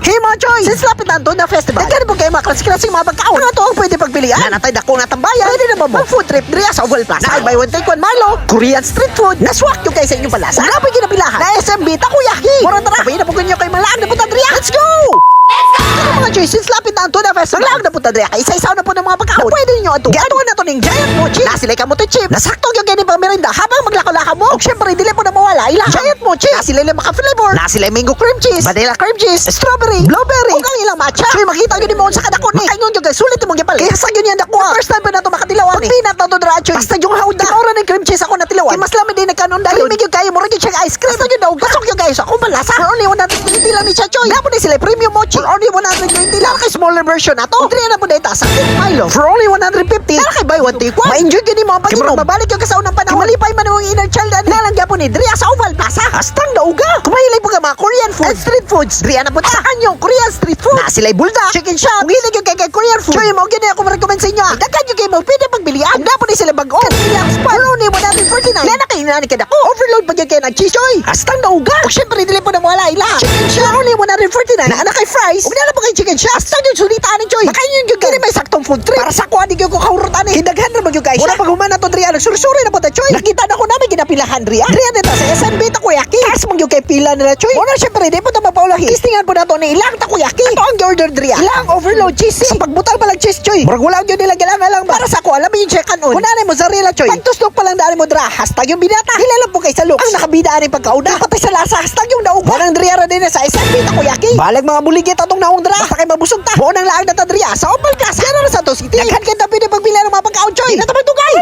Hey mga choy, since lapit na na festival, nagkano po kayo mga klasik-klasik mga pagkaon. Ano to ang pwede pagpilian? Nanatay dako nga tambayan. Pwede na ba mo? Ang food trip diriya sa Oval Plaza. Na buy one take one Marlo, Korean street food. Naswak yung kayo sa inyong palasa. Wala pa ginapilahan. Na SMB takoyaki. Mura tara. Sabihin na po ganyo kayo malaan na punta diriya. Let's go! Ano mga choy, since lapit na na festival, maglaag na punta diriya. Isa-isaw na po ng mga pagkaon. Na pwede ninyo ito. Ganoon na to ng giant mochi. Nasilay ka mo to chip. Nasakto yung ganyan pang merinda habang maglakaw-lakaw mo. O syempre, dili po na mawala. Ilang giant mochi. Nasilay lang mga flavor. Nasilay mango cream cheese, vanilla cream cheese, strawberry, blueberry. Kung ang ilang matcha. Choy, makita yun mo sa kadakon ni. Makaingon yung guys, sulit mong gipal. Kaya sa yun yan dako. First time pa na ito makatilawan ni. Pinat na ito dira, choy. Basta yung hawda. Ora ng cream cheese ako natilawan. Kaya mas lamin din nagkanon dahil. Limig yung kayo, mura yung check ice cream. Basta yun daw, gasok yung guys. Ako malasa. For only 120 lang ni siya, choy. Dapat din sila premium mochi. For only 120 lang. Kay smaller version na to. Kung na po dito sa King Milo. For only 150. Tara kay buy one take one. Ma-enjoy yun mo ang pag-inom. Mabalik yung kasaunang panahon. Malipay man yung inner child. Nalangga po ni Dria sa Oval Plaza. Astang dauga. Kumahilig po ka mga Korean food and street foods. Dria na po sa kanyong Korean street food. Na sila'y bulda, chicken shop. Kung hilig yung kay Korean food. Choy mo, ganyan ako ma-recommend sa inyo. Dagkan yung kayo mo, pwede pagbilian. Ang dapo ni sila bago. Kanilang spot. For only 149. Yan na kayo na ka dako. Overload pa yung kayo nag-cheese, choy. Astang dauga. O syempre, dili po na mawala ila. Chicken shop. For only 149. Na anak kay fries. Huwag na po kayo chicken shop. Astang yung sulitaan ni choy. Makain yung gani may saktong food trip. Para sa kuha, di ko kahurutan eh. Hindaghan na mag yung guys. Muna pag humana to Dria, nagsursuri na po ta choy. Nakita na ko namin ginapilahan Dria. Dria nito sa SMB takoyaki. Kas mag yung kay pila nila choy. Muna syempre, di po ito mapaulahi. Tistingan po na to ni ilang takoyaki. Ito ang order Dria. Ilang overload cheese. Sa pagbutang palang cheese choy. Murag wala yun nila galang lang ba. Para sa kuha, alam mo yung check on. Kuna na mozzarella choy. Pagtustok pa lang daan mo Dra. Hashtag yung binata. Hilala po kay sa looks. Ang nakabidaan yung pagkauda. Patay sa lasa. Hashtag yung naong. Wanang Dria ra din sa SMB takoyaki. Balag mga buligit atong naong Dra. Basta kay mabusog ta. Buo nang laag na ta Dria. Sa Oval Plaza. Yan na sa to city. Naghan kayo tapin yung pagbila ng mga pagkaon choy. Natabay to guys.